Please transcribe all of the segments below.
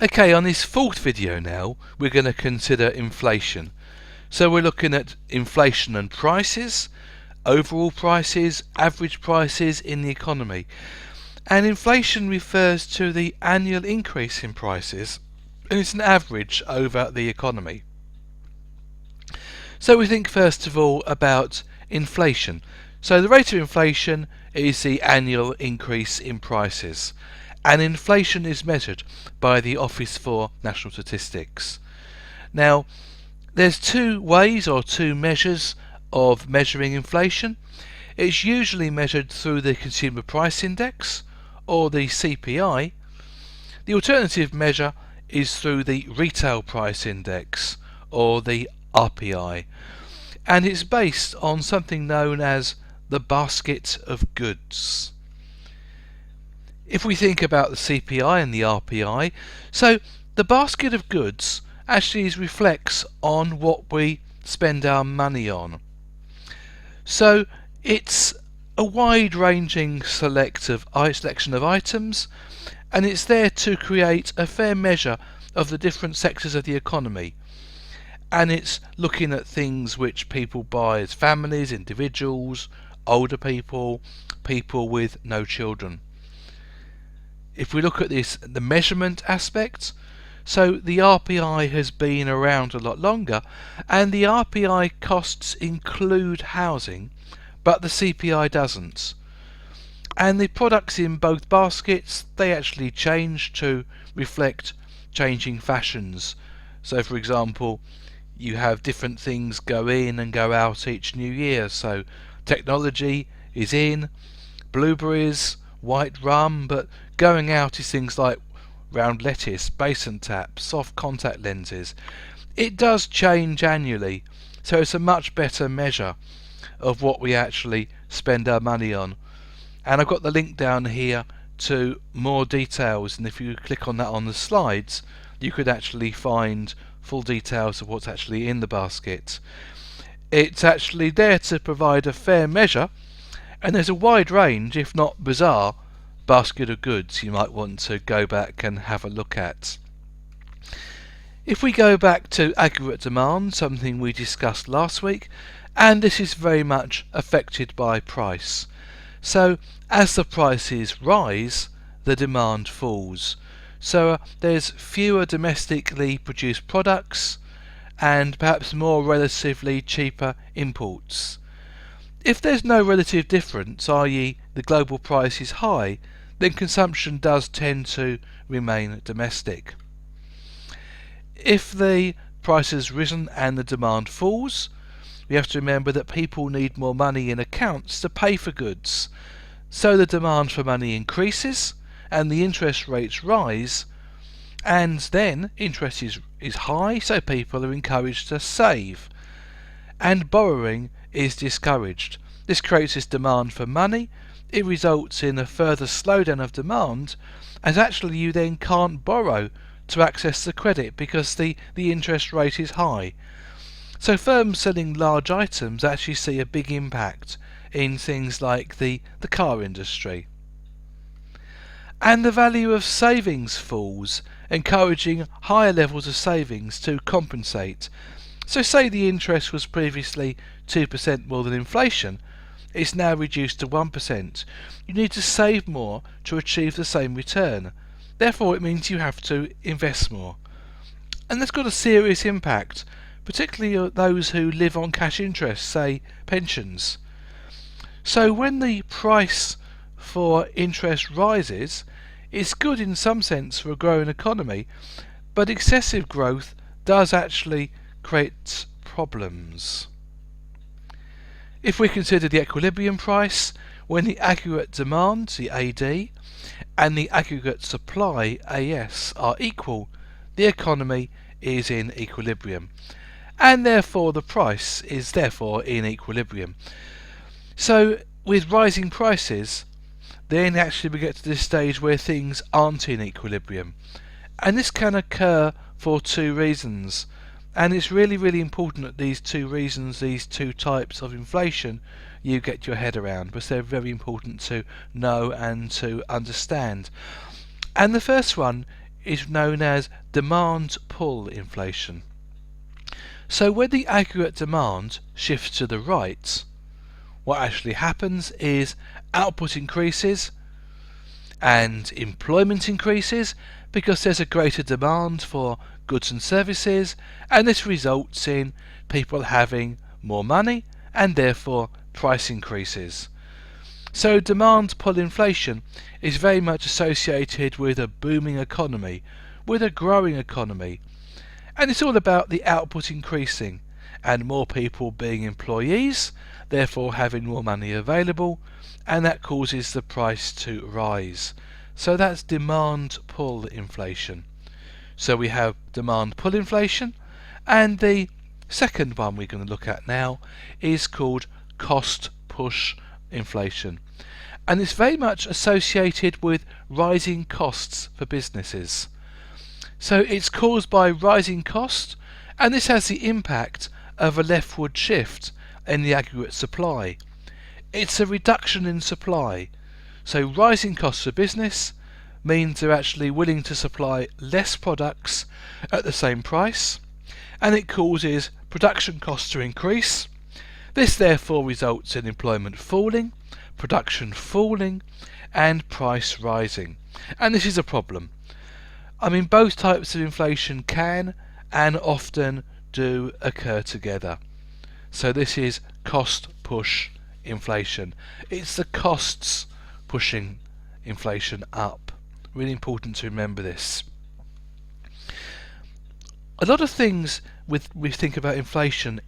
Okay, on this fourth video now, we're going to consider inflation. So we're looking at inflation and prices, overall prices, average prices in the economy. And inflation refers to the annual increase in prices, and it's an average over the economy. So we think first of all about inflation. So the rate of inflation is the annual increase in prices, and inflation is measured by the Office for National Statistics. Now, there's two ways or two measures of measuring inflation. It's usually measured through the Consumer Price Index or the CPI. The alternative measure is through the Retail Price Index or the RPI, and it's based on something known as the basket of goods. If we think about the CPI and the RPI, so the basket of goods actually reflects on what we spend our money on. So it's a wide-ranging selection of items, and it's there to create a fair measure of the different sectors of the economy. And it's looking at things which people buy as families, individuals, older people, people with no children. If we look at this, the measurement aspect, so the RPI has been around a lot longer, and the RPI costs include housing, but the CPI doesn't. And the products in both baskets, they actually change to reflect changing fashions. So for example, you have different things go in and go out each new year. So technology is in, blueberries, white rum, but going out is things like round lettuce, basin taps, soft contact lenses. It does change annually, so it's a much better measure of what we actually spend our money on. And I've got the link down here to more details, and if you click on that on the slides, you could actually find full details of what's actually in the basket. It's actually there to provide a fair measure, and there's a wide range, if not bizarre, basket of goods you might want to go back and have a look at. If we go back to aggregate demand, something we discussed last week, and this is very much affected by price. So as the prices rise, the demand falls. So there's fewer domestically produced products and perhaps more relatively cheaper imports. If there's no relative difference, i.e. the global price is high, then consumption does tend to remain domestic. If the price has risen and the demand falls, we have to remember that people need more money in accounts to pay for goods. So the demand for money increases and the interest rates rise, and then interest is high, so people are encouraged to save. And borrowing is discouraged. This creates this demand for money. It results in a further slowdown of demand, as actually you then can't borrow to access the credit because the interest rate is high. So firms selling large items actually see a big impact in things like the car industry. And the value of savings falls, encouraging higher levels of savings to compensate. So say the interest was previously 2% more than inflation, it's now reduced to 1%. You need to save more to achieve the same return. Therefore it means you have to invest more. And that's got a serious impact, particularly those who live on cash interest, say pensions. So when the price for interest rises, it's good in some sense for a growing economy, but excessive growth does actually create problems. If we consider the equilibrium price, when the aggregate demand, the AD, and the aggregate supply, AS, are equal, the economy is in equilibrium, and therefore the price is therefore in equilibrium. So with rising prices, then actually we get to this stage where things aren't in equilibrium, and this can occur for two reasons. And it's really important that these two reasons, these two types of inflation, you get your head around, because they're very important to know and to understand. And the first one is known as demand pull inflation. So when the aggregate demand shifts to the right, what actually happens is output increases and employment increases because there's a greater demand for goods and services, and this results in people having more money and therefore price increases. So demand pull inflation is very much associated with a booming economy, with a growing economy, and it's all about the output increasing and more people being employees, therefore having more money available, and that causes the price to rise. So that's demand pull inflation. So we have demand pull inflation, and the second one we're going to look at now is called cost push inflation. And it's very much associated with rising costs for businesses. So it's caused by rising costs, and this has the impact of a leftward shift in the aggregate supply. It's a reduction in supply. So rising costs for business means they're actually willing to supply less products at the same price, and it causes production costs to increase. This therefore results in employment falling, production falling, and price rising. And this is a problem. I mean, both types of inflation can and often do occur together. So this is cost push inflation. It's the costs pushing inflation up. Really important to remember this. A lot of things we think about inflation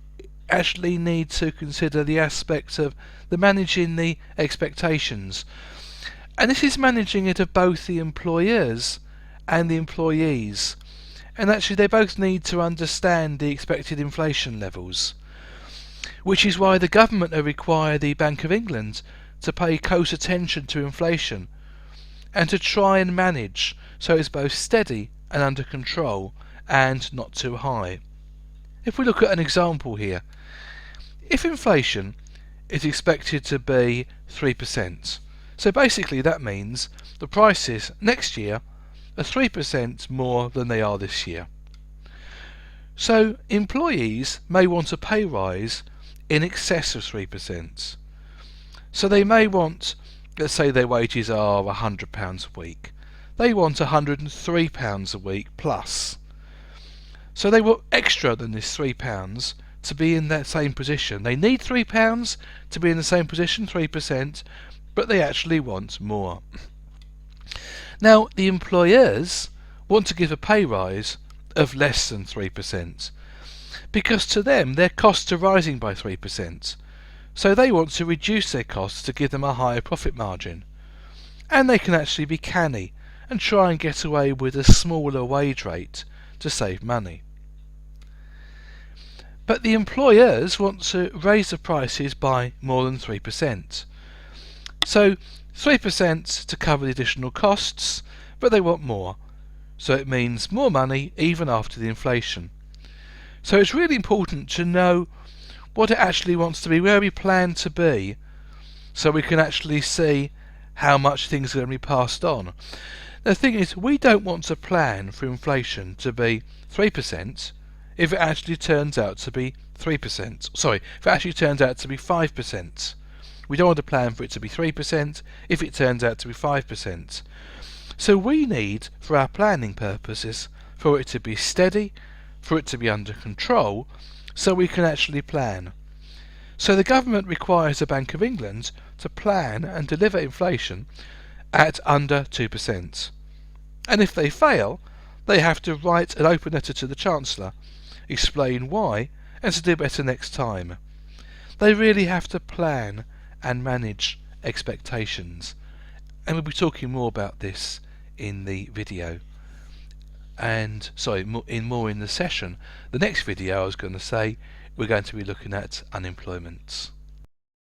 actually need to consider the aspects of the managing the expectations. And this is managing it of both the employers and the employees. And actually they both need to understand the expected inflation levels, which is why the government have required the Bank of England to pay close attention to inflation and to try and manage so it's both steady and under control and not too high. If we look at an example here, if inflation is expected to be 3%, so basically that means the prices next year are 3% more than they are this year. So employees may want a pay rise in excess of 3%. So they may want, let's say their wages are £100 a week. They want £103 a week plus. So they want extra than this £3 to be in that same position. They need £3 to be in the same position, 3%, but they actually want more. Now, the employers want to give a pay rise of less than 3%, because to them their costs are rising by 3%. So they want to reduce their costs to give them a higher profit margin. And they can actually be canny and try and get away with a smaller wage rate to save money. But the employers want to raise the prices by more than 3%. So 3% to cover the additional costs, but they want more. So it means more money even after the inflation. So it's really important to know what it actually wants to be, where we plan to be, so we can actually see how much things are going to be passed on. The thing is, we don't want to plan for inflation to be 3% if it actually turns out to be 3%. If it actually turns out to be 5%. We don't want to plan for it to be 3% if it turns out to be 5%. So we need, for our planning purposes, for it to be steady, for it to be under control, so we can actually plan. So the government requires the Bank of England to plan and deliver inflation at under 2%. And if they fail, they have to write an open letter to the Chancellor, explain why, and to do better next time. They really have to plan and manage expectations. And we'll be talking more about this in the video. And more in the session. The next video I was going to say we're going to be looking at unemployment.